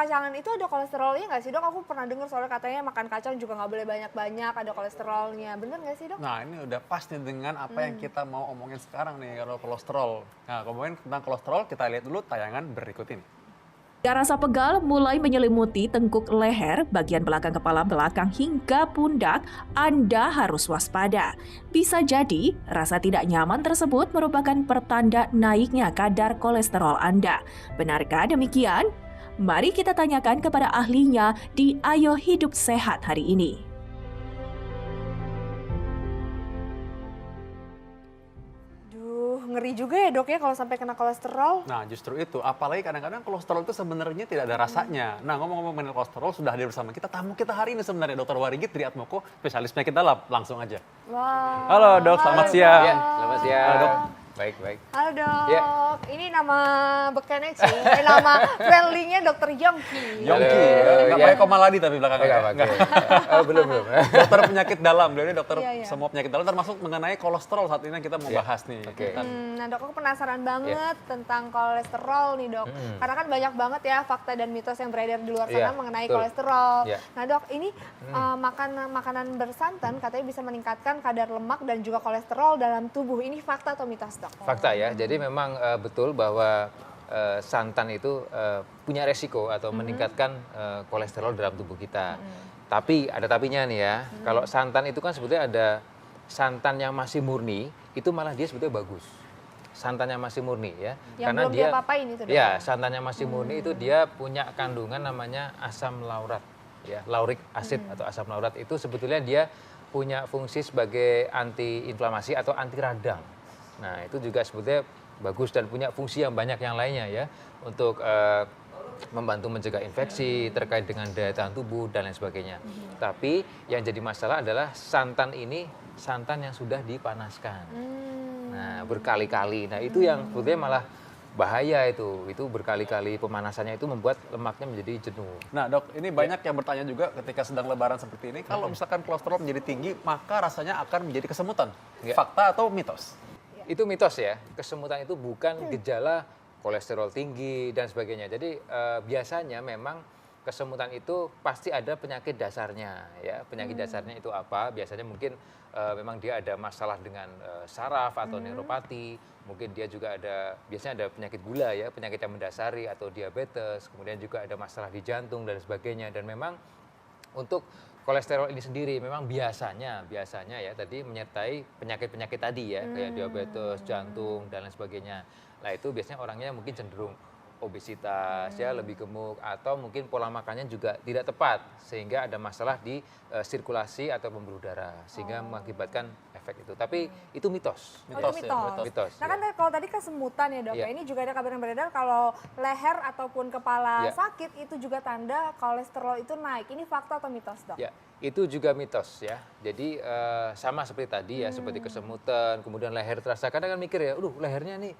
kacang-kacangan itu ada kolesterolnya nggak sih dok? Aku pernah dengar soalnya katanya makan kacang juga nggak boleh banyak-banyak, ada kolesterolnya. Bener nggak sih dok? Nah ini udah pas nih dengan apa yang kita mau omongin sekarang nih kalau kolesterol. Nah ngomongin tentang kolesterol kita lihat dulu tayangan berikut ini. Rasa pegal mulai menyelimuti tengkuk leher, bagian belakang kepala belakang hingga pundak, Anda harus waspada. Bisa jadi, rasa tidak nyaman tersebut merupakan pertanda naiknya kadar kolesterol Anda. Benarkah demikian? Mari kita tanyakan kepada ahlinya di Ayo Hidup Sehat hari ini. Ngeri juga ya dok ya kalau sampai kena kolesterol. Nah justru itu, apalagi kadang-kadang kolesterol itu sebenarnya tidak ada rasanya. Nah ngomong-ngomong mengenai kolesterol, sudah hadir bersama kita tamu kita hari ini sebenarnya Dr. Warigit Triatmoko, spesialis penyakit dalam. Langsung aja. Wah. Halo dok, selamat siang. Ya, selamat siang. Halo dok. Baik. Halo dok, Ya. ini nama bekennya sih, nama friendly-nya Dokter Yongki. Yongki, nggak ya. pakai Komaladi tapi belakangnya. Enggak. Oh, belum. Dokter penyakit dalam, beliau ini dokter Iya, iya. semua penyakit dalam termasuk mengenai kolesterol saat ini yang kita mau bahas nih. Oke. Nah dok, aku penasaran banget tentang kolesterol nih dok. Karena kan banyak banget ya fakta dan mitos yang beredar di luar sana Iya, mengenai betul. kolesterol. Iya. Nah dok, ini makanan bersantan katanya bisa meningkatkan kadar lemak dan juga kolesterol dalam tubuh. Ini fakta atau mitos dok? Fakta ya. Jadi memang betul bahwa santan itu punya resiko atau meningkatkan kolesterol dalam tubuh kita. Tapi ada tapinya nih ya. Kalau santan itu kan sebetulnya ada santan yang masih murni, itu malah dia sebetulnya bagus. Santan yang masih murni ya. Yang belum diapa-apain itu dok? Ya, santan yang masih murni itu dia punya kandungan namanya asam laurat. Ya, lauric acid atau asam laurat itu sebetulnya dia punya fungsi sebagai anti inflamasi atau anti radang. Nah, itu juga sebetulnya bagus dan punya fungsi yang banyak yang lainnya ya untuk membantu mencegah infeksi terkait dengan daya tahan tubuh dan lain sebagainya. Tapi yang jadi masalah adalah santan ini santan yang sudah dipanaskan. Nah, berkali-kali. Nah, itu yang sebetulnya malah bahaya itu. Itu berkali-kali pemanasannya itu membuat lemaknya menjadi jenuh. Nah dok, ini banyak yang bertanya juga ketika sedang lebaran seperti ini, kalau misalkan kolesterol menjadi tinggi, maka rasanya akan menjadi kesemutan. Ya. Fakta atau mitos? Itu mitos ya, kesemutan itu bukan gejala kolesterol tinggi dan sebagainya. Jadi biasanya memang kesemutan itu pasti ada penyakit dasarnya ya. Penyakit dasarnya itu apa? Biasanya mungkin memang dia ada masalah dengan saraf atau neuropati, mungkin dia juga biasanya ada penyakit gula ya, penyakit yang mendasari atau diabetes, kemudian juga ada masalah di jantung dan sebagainya. Dan memang untuk kolesterol ini sendiri memang biasanya ya tadi menyertai penyakit-penyakit tadi ya, kayak diabetes, jantung dan lain sebagainya. Nah, itu biasanya orangnya mungkin cenderung obesitas ya, lebih gemuk atau mungkin pola makannya juga tidak tepat sehingga ada masalah di sirkulasi atau pembuluh darah sehingga mengakibatkan efek itu. Tapi itu mitos. Oh, itu mitos. Mitos. Nah kan kalau tadi kesemutan ya dok, Iya. ini juga ada kabar yang beredar kalau leher ataupun kepala Iya. sakit itu juga tanda kolesterol itu naik. Ini fakta atau mitos dok? Ya, itu juga mitos ya. Jadi sama seperti tadi ya, seperti kesemutan, kemudian leher terasa. Kadang kan mikir ya, lehernya nih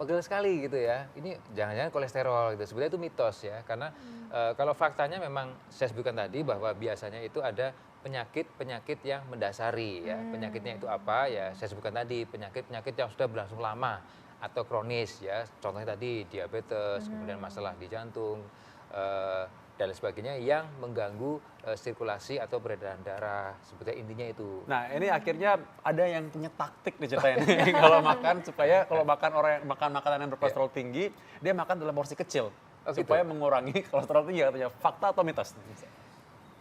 pegel sekali gitu ya. Ini jangan-jangan kolesterol gitu. Sebenarnya itu mitos ya. Karena kalau faktanya memang saya sebutkan tadi bahwa biasanya itu ada penyakit-penyakit yang mendasari ya. Penyakitnya itu apa ya? Saya sebutkan tadi penyakit-penyakit yang sudah berlangsung lama atau kronis ya. Contohnya tadi diabetes, kemudian masalah di jantung dan lain sebagainya yang mengganggu sirkulasi atau peredaran darah. Sebetulnya intinya itu. Nah ini akhirnya ada yang punya taktik nih ceritanya nih. Kalau makan supaya kalau makan orang yang makan makanan yang berkolesterol tinggi, dia makan dalam porsi kecil. Oh, gitu. Supaya mengurangi kolesterol tinggi katanya. Fakta atau mitos?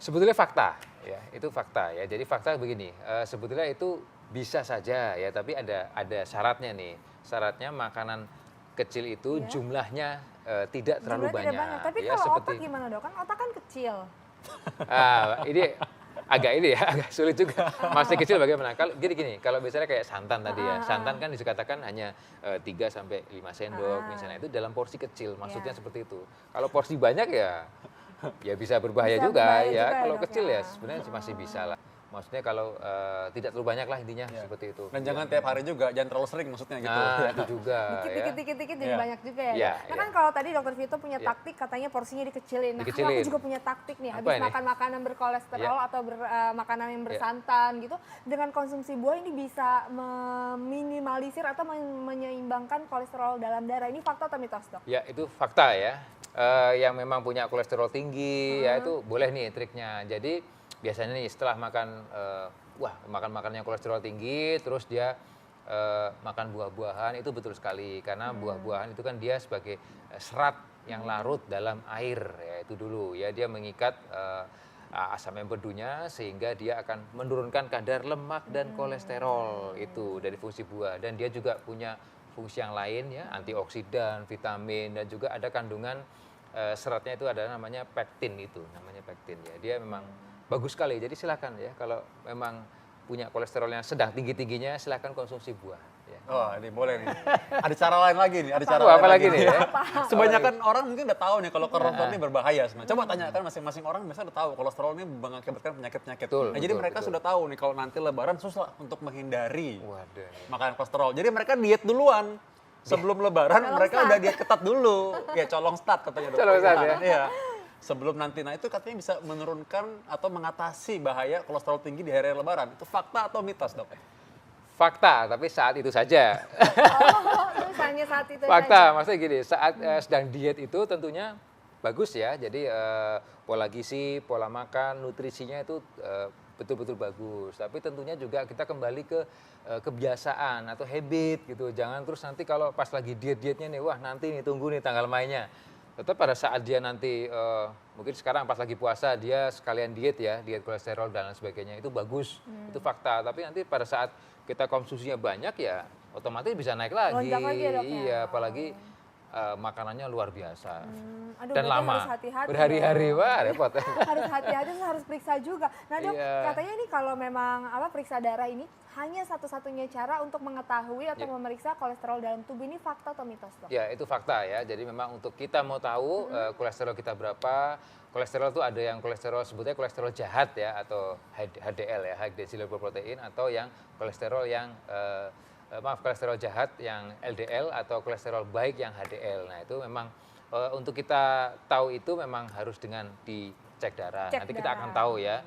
Sebetulnya fakta ya, itu fakta ya. Jadi fakta begini, sebetulnya itu bisa saja ya, tapi ada syaratnya nih. Syaratnya makanan kecil itu jumlahnya tidak terlalu Jumlahnya banyak. tidak banyak. Tapi ya, kalau seperti, otak gimana dok? Kan otak kan kecil. ini agak sulit juga. Masih kecil bagaimana? Kalau gini, kalau misalnya kayak santan tadi ya, santan kan dikatakan hanya 3 sampai 5 sendok misalnya, itu dalam porsi kecil, maksudnya seperti itu. Kalau porsi banyak ya bisa berbahaya Bisa juga berbahaya ya. juga ya, Kalau dok, kecil ya. ya sebenarnya masih bisa lah. Maksudnya kalau tidak terlalu banyak lah intinya seperti itu. Dan jangan tiap hari juga, jangan terlalu sering maksudnya gitu. Nah, itu juga Dikit-dikit jadi Iya. banyak juga ya. Iya, Dok? Nah iya. kan kalau tadi dokter Vito punya taktik katanya porsinya dikecilin. Nah kalau aku Dikecilin. juga punya taktik nih, Apa habis ini? makan makanan berkolesterol Iya. atau makanan yang bersantan gitu, dengan konsumsi buah ini bisa meminimalisir atau menyeimbangkan kolesterol dalam darah. Ini fakta atau mitos dok? Ya, itu fakta ya. yang memang punya kolesterol tinggi, ya itu boleh nih triknya. Jadi biasanya nih setelah makan, makan makanan yang kolesterol tinggi, terus dia makan buah-buahan, itu betul sekali. Karena buah-buahan itu kan dia sebagai serat yang larut dalam air, ya itu dulu. Ya dia mengikat asam empedunya sehingga dia akan menurunkan kadar lemak dan kolesterol itu dari fungsi buah. Dan dia juga punya fungsi yang lain ya, antioksidan, vitamin, dan juga ada kandungan seratnya itu ada namanya pektin itu, namanya pektin ya. Dia memang bagus sekali. Jadi silakan ya kalau memang punya kolesterol yang sedang tinggi-tingginya silakan konsumsi buah ya. Oh, ini boleh nih. Ada cara lain lagi nih, ada cara Apa lain lagi lagi nih ya? Sebanyakan orang mungkin udah tahu nih kalau kolesterol ini berbahaya sebenarnya. Coba tanyakan masing-masing orang biasanya udah tahu kolesterol ini mengakibatkan penyakit-penyakit. Betul, Nah, jadi betul, mereka betul. sudah tahu nih kalau nanti lebaran susah untuk menghindari Waduh. makanan kolesterol. Jadi mereka diet duluan. Sebelum lebaran Colong mereka start. udah diet ketat dulu. Ya colong start katanya dokter. Colong start ya? Iya. Sebelum nanti, nah itu katanya bisa menurunkan atau mengatasi bahaya kolesterol tinggi di hari lebaran. Itu fakta atau mitos, Dok? Fakta, tapi saat itu saja. Oh, terus hanya saat itu Fakta, saja. maksudnya gini, saat sedang diet itu tentunya bagus ya. Jadi pola gizi, pola makan, nutrisinya itu betul-betul bagus. Tapi tentunya juga kita kembali ke kebiasaan atau habit gitu. Jangan terus nanti kalau pas lagi diet-dietnya nih, wah nanti nih tunggu nih tanggal mainnya. Tetap pada saat dia nanti mungkin sekarang pas lagi puasa dia sekalian diet ya, diet kolesterol dan lain sebagainya itu bagus, itu fakta. Tapi nanti pada saat kita konsumsinya banyak ya otomatis bisa naik lagi. Lonjak lagi ya, Dok, ya? Iya, apalagi makanannya luar biasa Aduh, dan berarti lama, harus hati-hati berhari-hari, dong. wah repot. Harus hati-hati, terus harus periksa juga. Nah dok, Iya. katanya nih kalau memang periksa darah ini hanya satu-satunya cara untuk mengetahui atau Iya. memeriksa kolesterol dalam tubuh, ini fakta atau mitos dok? Ya itu fakta ya. Jadi memang untuk kita mau tahu kolesterol kita berapa, kolesterol itu ada yang kolesterol sebutnya kolesterol jahat ya atau HDL ya, high deciliter protein, atau yang kolesterol yang kolesterol jahat yang LDL atau kolesterol baik yang HDL. Nah itu memang untuk kita tahu itu memang harus dengan dicek darah. Cek Nanti kita akan darah. tahu ya